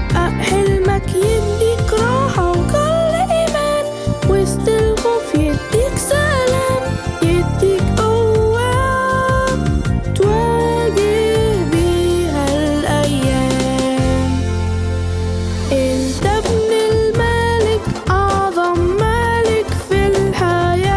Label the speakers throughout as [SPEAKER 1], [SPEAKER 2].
[SPEAKER 1] تحقق حلمك، يديك راحة وكل إيمان، وسط الخوف يديك سلام، يديك قوة تواجه بيها الأيام. انت ابن الملك، أعظم ملك في الحياة.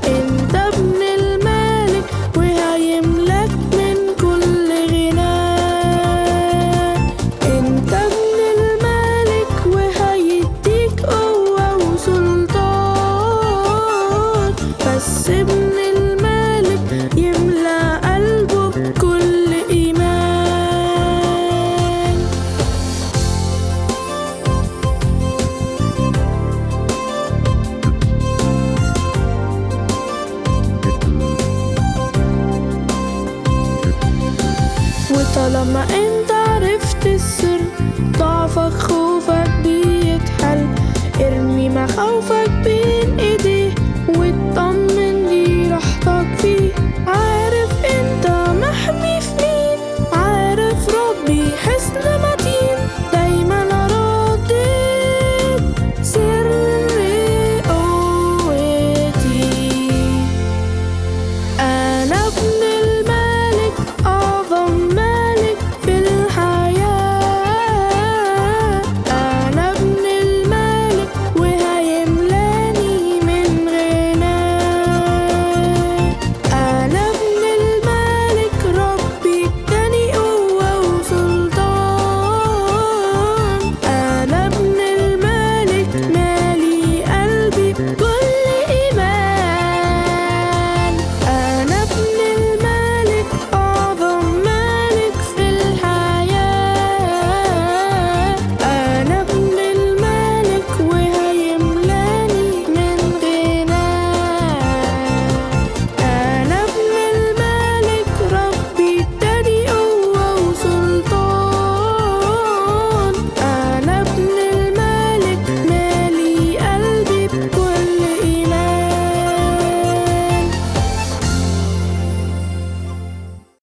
[SPEAKER 1] انت ابن الملك وهيملك من كل غناه. انت ابن الملك وهيديك قوة وسلطان، بس ابن الملك يملى قلبه بكل إيمان. وطالما انت عرفت السر، ضعفك خوفك بيتحل، ارمي مخاوفك بين